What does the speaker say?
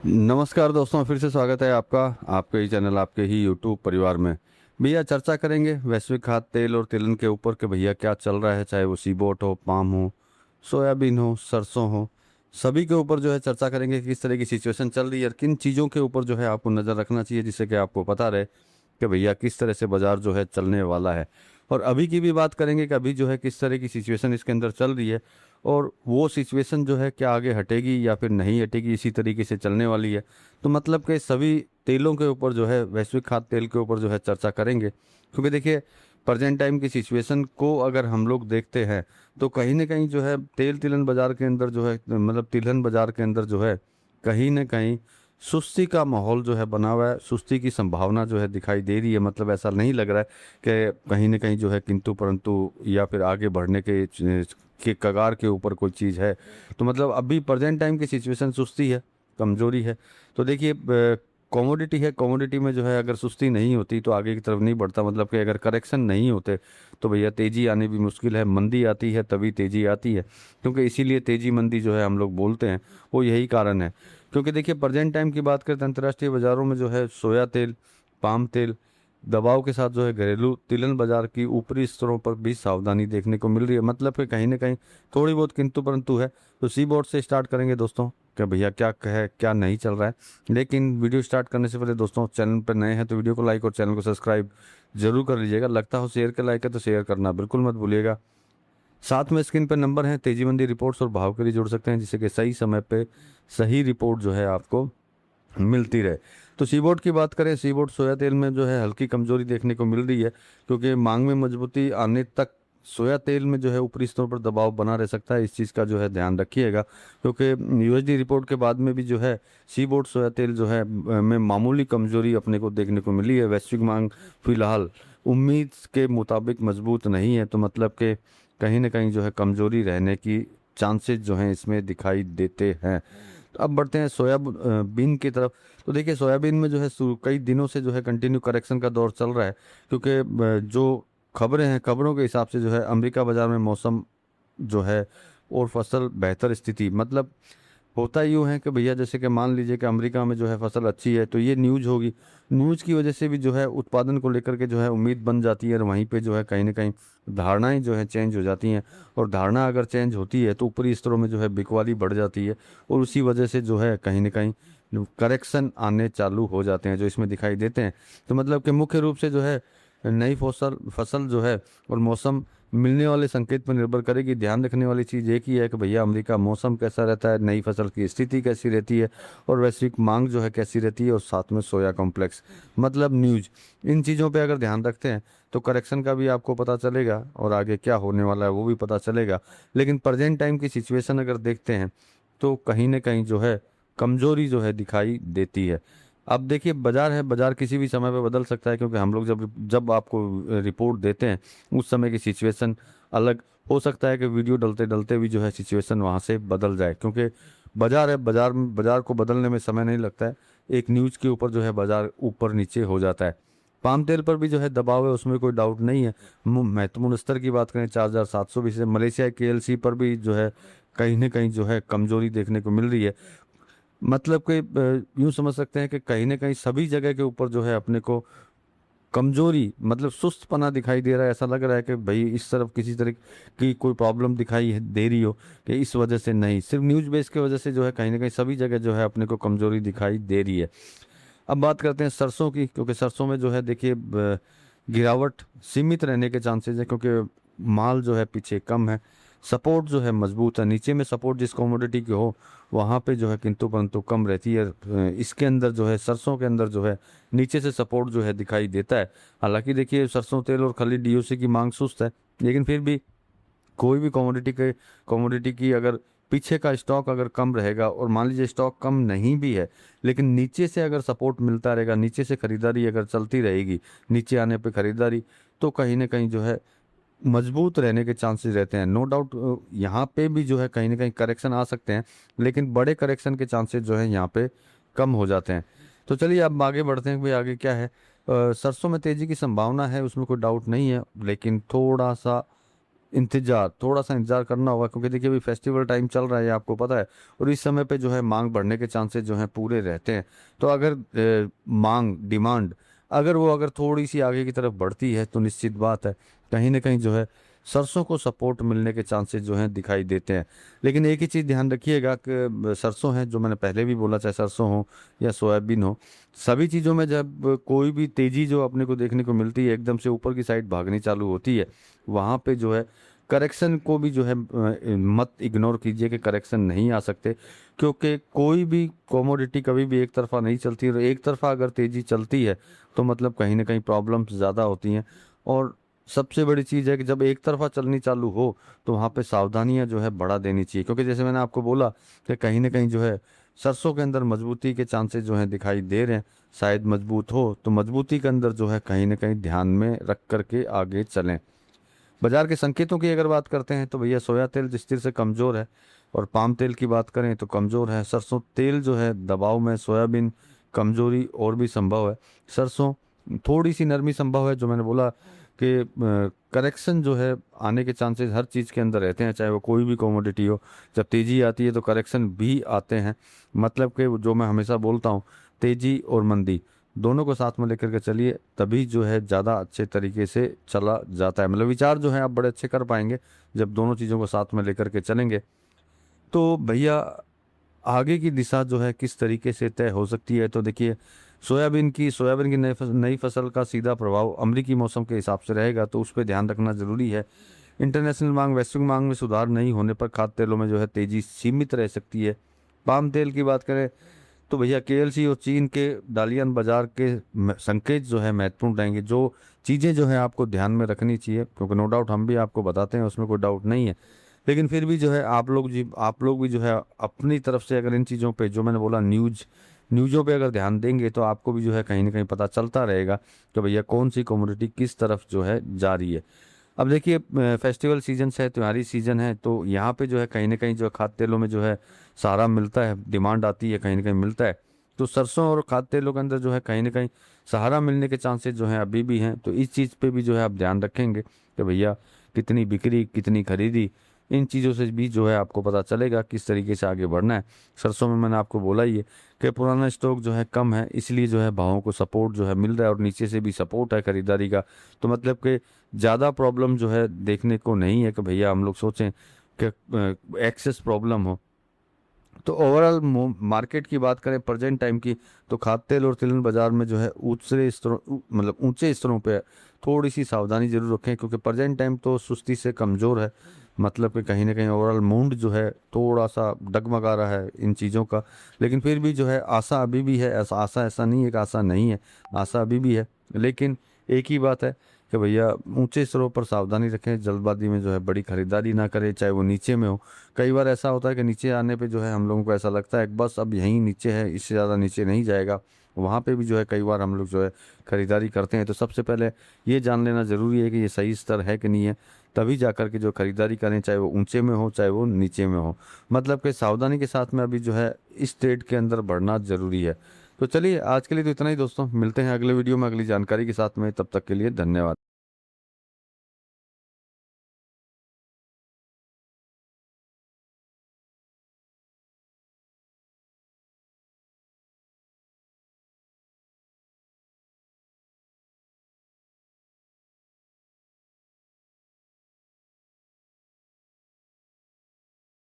नमस्कार दोस्तों, फिर से स्वागत है आपका आपके ही चैनल आपके ही यूट्यूब परिवार में। भैया चर्चा करेंगे वैश्विक खाद्य तेल और तिलहन के ऊपर कि भैया क्या चल रहा है, चाहे वो सीबोट हो, पाम हो, सोयाबीन हो, सरसों हो, सभी के ऊपर जो है चर्चा करेंगे कि किस तरह की सिचुएशन चल रही है और किन चीज़ों के ऊपर जो है आपको नज़र रखना चाहिए, जिससे कि आपको पता रहे कि भैया किस तरह से बाजार जो है चलने वाला है। और अभी की भी बात करेंगे कि अभी जो है किस तरह की सिचुएशन इसके अंदर चल रही है और वो सिचुएशन जो है क्या आगे हटेगी या फिर नहीं हटेगी, इसी तरीके से चलने वाली है। तो मतलब कि सभी तेलों के ऊपर जो है, वैश्विक खाद्य तेल के ऊपर जो है चर्चा करेंगे, क्योंकि देखिए प्रेजेंट टाइम की सिचुएशन को अगर हम लोग देखते हैं तो कहीं ना कहीं जो है तेल तिलहन बाजार के अंदर जो है, मतलब तिलहन बाजार के अंदर जो है कहीं ना कहीं सुस्ती का माहौल जो है बना हुआ है, सुस्ती की संभावना जो है दिखाई दे रही है। मतलब ऐसा नहीं लग रहा है कि कहीं ना कहीं जो है किंतु परंतु या फिर आगे बढ़ने के कगार के ऊपर कोई चीज़ है। तो मतलब अभी प्रेजेंट टाइम की सिचुएशन सुस्ती है, कमजोरी है। तो देखिए कमोडिटी है, कमोडिटी में जो है अगर सुस्ती नहीं होती तो आगे की तरफ नहीं बढ़ता। मतलब कि अगर करेक्शन नहीं होते तो भैया तेजी आनी भी मुश्किल है। मंदी आती है तभी तेजी आती है, क्योंकि इसीलिए तेजी मंदी जो है हम लोग बोलते हैं, वो यही कारण है। क्योंकि देखिए प्रेजेंट टाइम की बात करते हैं, अंतर्राष्ट्रीय बाजारों में जो है सोया तेल, पाम तेल दबाव के साथ जो है घरेलू तिलहन बाजार की ऊपरी स्तरों पर भी सावधानी देखने को मिल रही है। मतलब कि कहीं ना कहीं थोड़ी बहुत किंतु परंतु है। तो सी बोर्ड से स्टार्ट करेंगे दोस्तों कि भैया क्या है क्या नहीं चल रहा है। लेकिन वीडियो स्टार्ट करने से पहले दोस्तों, चैनल पर नए हैं तो वीडियो को लाइक और चैनल को सब्सक्राइब जरूर कर लीजिएगा। लगता हो शेयर के लाइक है तो शेयर करना बिल्कुल मत भूलिएगा। साथ में स्क्रीन पर नंबर है, तेजी मंदी रिपोर्ट्स और भाव के लिए जुड़ सकते हैं, जिससे कि सही समय पे सही रिपोर्ट जो है आपको मिलती रहे। तो सीबोर्ड की बात करें, सीबोर्ड सोया तेल में जो है हल्की कमजोरी देखने को मिल रही है, क्योंकि मांग में मजबूती आने तक सोया तेल में जो है ऊपरी स्तरों पर दबाव बना रह सकता है। इस चीज़ का जो है ध्यान रखिएगा, क्योंकि यूएसडी रिपोर्ट के बाद में भी जो है सीबोर्ड सोया तेल जो है में मामूली कमजोरी अपने को देखने को मिली है। वैश्विक मांग फिलहाल उम्मीद के मुताबिक मजबूत नहीं है, तो मतलब कि कहीं ना कहीं जो है कमजोरी रहने की चांसेस जो हैं इसमें दिखाई देते हैं। तो अब बढ़ते हैं सोयाबीन की तरफ। तो देखिए सोयाबीन में जो है कई दिनों से जो है कंटिन्यू करेक्शन का दौर चल रहा है, क्योंकि जो खबरें हैं, खबरों के हिसाब से जो है अमेरिका बाजार में मौसम जो है और फसल बेहतर स्थिति, मतलब होता यूँ है कि भैया जैसे कि मान लीजिए कि अमेरिका में जो है फसल अच्छी है तो ये न्यूज़ होगी। न्यूज़ की वजह से भी जो है उत्पादन को लेकर के जो है उम्मीद बन जाती है और वहीं पे जो है कहीं ना कहीं धारणाएं जो है चेंज हो जाती हैं। और धारणा अगर चेंज होती है तो ऊपरी स्तरों में जो है बिकवाली बढ़ जाती है और उसी वजह से जो है कहीं ना कहीं करेक्शन आने चालू हो जाते हैं जो इसमें दिखाई देते हैं। तो मतलब कि मुख्य रूप से जो है नई फसल फसल जो है और मौसम मिलने वाले संकेत पर निर्भर करेगी। ध्यान रखने वाली चीज़ एक ही है कि भैया अमेरिका मौसम कैसा रहता है, नई फसल की स्थिति कैसी रहती है और वैश्विक मांग जो है कैसी रहती है, और साथ में सोया कॉम्प्लेक्स मतलब न्यूज, इन चीज़ों पे अगर ध्यान रखते हैं तो करेक्शन का भी आपको पता चलेगा और आगे क्या होने वाला है वो भी पता चलेगा। लेकिन प्रेजेंट टाइम की सिचुएशन अगर देखते हैं तो कहीं ना कहीं जो है कमजोरी जो है दिखाई देती है। अब देखिए बाजार है, बाजार किसी भी समय पे बदल सकता है, क्योंकि हम लोग जब जब आपको रिपोर्ट देते हैं उस समय की सिचुएशन अलग हो सकता है कि वीडियो डलते डलते भी जो है सिचुएशन वहाँ से बदल जाए, क्योंकि बाजार है, बाजार को बदलने में समय नहीं लगता है। एक न्यूज़ के ऊपर जो है बाजार ऊपर नीचे हो जाता है। पाम तेल पर भी जो है दबाव है, उसमें कोई डाउट नहीं है। महत्वपूर्ण स्तर की बात करें 4720 से, मलेशिया केएलसी पर भी जो है कहीं ना कहीं जो है कमजोरी देखने को मिल रही है। मतलब कि यूं समझ सकते हैं कि कहीं ना कहीं सभी जगह के ऊपर जो है अपने को कमजोरी, मतलब सुस्तपना दिखाई दे रहा है। ऐसा लग रहा है कि भाई इस तरफ किसी तरह की कोई प्रॉब्लम दे रही हो कि इस वजह से नहीं, सिर्फ न्यूज बेस की वजह से जो है कहीं ना कहीं सभी जगह जो है अपने को कमजोरी दिखाई दे रही है। अब बात करते हैं सरसों की, क्योंकि सरसों में जो है देखिए गिरावट सीमित रहने के चांसेस है, क्योंकि माल जो है पीछे कम है। सपोर्ट जो है मजबूत है, नीचे में सपोर्ट जिस कमोडिटी की हो वहाँ पे जो है किंतु परंतु कम रहती है। इसके अंदर जो है सरसों के अंदर जो है नीचे से सपोर्ट जो है दिखाई देता है। हालांकि देखिए सरसों तेल और खली डीओसी की मांग सुस्त है, लेकिन फिर भी कोई भी कमोडिटी की अगर पीछे का स्टॉक अगर कम रहेगा और मान लीजिए स्टॉक कम नहीं भी है, लेकिन नीचे से अगर सपोर्ट मिलता रहेगा, नीचे से खरीदारी अगर चलती रहेगी, नीचे आने पे खरीदारी, तो कहीं ना कहीं जो है मजबूत रहने के चांसेस रहते हैं। नो डाउट यहाँ पे भी जो है कहीं ना कहीं करेक्शन आ सकते हैं, लेकिन बड़े करेक्शन के चांसेस जो है यहाँ पे कम हो जाते हैं। तो चलिए अब आगे बढ़ते हैं कि भाई आगे क्या है। सरसों में तेजी की संभावना है, उसमें कोई डाउट नहीं है, लेकिन थोड़ा सा इंतजार, थोड़ा सा इंतजार करना होगा, क्योंकि देखिए अभी फेस्टिवल टाइम चल रहा है, आपको पता है, और इस समय पे जो है मांग बढ़ने के चांसेस जो हैं पूरे रहते हैं। तो अगर मांग डिमांड अगर थोड़ी सी आगे की तरफ बढ़ती है तो निश्चित बात है कहीं ना कहीं जो है सरसों को सपोर्ट मिलने के चांसेस जो हैं दिखाई देते हैं। लेकिन एक ही चीज़ ध्यान रखिएगा कि सरसों है, जो मैंने पहले भी बोला, चाहे सरसों हो या सोयाबीन हो, सभी चीज़ों में जब कोई भी तेज़ी जो अपने को देखने को मिलती है, एकदम से ऊपर की साइड भागनी चालू होती है, वहाँ पे जो है करेक्शन को भी जो है मत इग्नोर कीजिए कि करेक्शन नहीं आ सकते, क्योंकि कोई भी कमोडिटी कभी भी एक तरफा नहीं चलती, और एक तरफा अगर तेज़ी चलती है तो मतलब कहीं ना कहीं प्रॉब्लम्स ज़्यादा होती हैं। और सबसे बड़ी चीज़ है कि जब एक तरफा चलनी चालू हो तो वहाँ पे सावधानियां जो है बढ़ा देनी चाहिए, क्योंकि जैसे मैंने आपको बोला कि कहीं ना कहीं जो है सरसों के अंदर मजबूती के चांसेस जो है दिखाई दे रहे हैं। शायद मजबूत हो तो मजबूती के अंदर जो है कहीं ना कहीं ध्यान में रख करके आगे चलें। बाजार के संकेतों की अगर बात करते हैं तो भैया सोया तेल जिस तरह से कमज़ोर है, और पाम तेल की बात करें तो कमज़ोर है। सरसों तेल जो है दबाव में, सोयाबीन कमज़ोरी और भी संभव है। सरसों थोड़ी सी नरमी संभव है, जो मैंने बोला कि करेक्शन जो है आने के चांसेस हर चीज़ के अंदर रहते हैं, चाहे वो कोई भी कमोडिटी हो। जब तेज़ी आती है तो करेक्शन भी आते हैं। मतलब कि जो मैं हमेशा बोलता हूँ, तेज़ी और मंदी दोनों को साथ में लेकर के चलिए, तभी जो है ज़्यादा अच्छे तरीके से चला जाता है। मतलब विचार जो है आप बड़े अच्छे कर पाएंगे जब दोनों चीज़ों को साथ में लेकर के चलेंगे। तो भैया आगे की दिशा जो है किस तरीके से तय हो सकती है, तो देखिए सोयाबीन की नई फसल का सीधा प्रभाव अमरीकी मौसम के हिसाब से रहेगा, तो उस पर ध्यान रखना जरूरी है। इंटरनेशनल मांग, वैश्विक मांग में सुधार नहीं होने पर खाद्य तेलों में जो है तेजी सीमित रह सकती है। पाम तेल की बात करें तो भैया केएलसी और चीन के डालियन बाजार के संकेत जो है महत्वपूर्ण रहेंगे। जो चीज़ें जो है आपको ध्यान में रखनी चाहिए, क्योंकि नो डाउट हम भी आपको बताते हैं, उसमें कोई डाउट नहीं है, लेकिन फिर भी जो है आप लोग भी जो है अपनी तरफ से अगर इन चीज़ों पे जो मैंने बोला न्यूज़ों पे अगर ध्यान देंगे तो आपको भी जो है कहीं ना कहीं पता चलता रहेगा कि भैया कौन सी कम्युनिटी किस तरफ जो है जा रही है। अब देखिए फेस्टिवल सीजन है, त्योहारी सीजन है, तो यहाँ पे जो है कहीं ना कहीं जो है खाद्य तेलों में जो है सहारा मिलता है, डिमांड आती है, कहीं ना कहीं मिलता है। तो सरसों और खाद्य तेलों के अंदर जो है कहीं ना कहीं सहारा मिलने के चांसेस जो हैं अभी भी हैं। तो इस चीज़ पे भी जो है आप ध्यान रखेंगे कि भैया कितनी बिक्री, कितनी खरीदी, इन चीज़ों से भी जो है आपको पता चलेगा किस तरीके से आगे बढ़ना है। सरसों में मैंने आपको बोला ही है कि पुराना स्टॉक जो है कम है, इसलिए जो है भावों को सपोर्ट जो है मिल रहा है, और नीचे से भी सपोर्ट है खरीदारी का। तो मतलब कि ज़्यादा प्रॉब्लम जो है देखने को नहीं है कि भैया हम लोग सोचें कि एक्सेस प्रॉब्लम हो। तो ओवरऑल मार्केट की बात करें प्रेजेंट टाइम की, तो खाद्य तेल और तिलहन बाजार में जो है मतलब ऊंचे स्तरों पे थोड़ी सी सावधानी जरूर रखें, क्योंकि प्रेजेंट टाइम तो सुस्ती से कमज़ोर है। मतलब कि कहीं ना कहीं ओवरऑल मूड जो है थोड़ा सा डगमगा रहा है इन चीज़ों का। लेकिन फिर भी जो है आशा अभी भी है, ऐसा नहीं है कि आशा नहीं है, आशा अभी भी है। लेकिन एक ही बात है कि भैया ऊंचे स्तरों पर सावधानी रखें, जल्दबाजी में जो है बड़ी खरीदारी ना करें, चाहे वो नीचे में हो। कई बार ऐसा होता है कि नीचे आने पे जो है हम लोगों को ऐसा लगता है कि बस अब यहीं नीचे है, इससे ज़्यादा नीचे नहीं जाएगा। वहाँ पे भी जो है कई बार हम लोग जो है खरीदारी करते हैं। तो सबसे पहले ये जान लेना ज़रूरी है कि ये सही स्तर है कि नहीं है, तभी जा कर के जो खरीदारी करें, चाहे वो ऊंचे में हो चाहे वो नीचे में हो। मतलब कि सावधानी के साथ में अभी जो है इस ट्रेड के अंदर बढ़ना ज़रूरी है। तो चलिए आज के लिए तो इतना ही दोस्तों, मिलते हैं अगले वीडियो में अगली जानकारी के साथ में, तब तक के लिए धन्यवाद।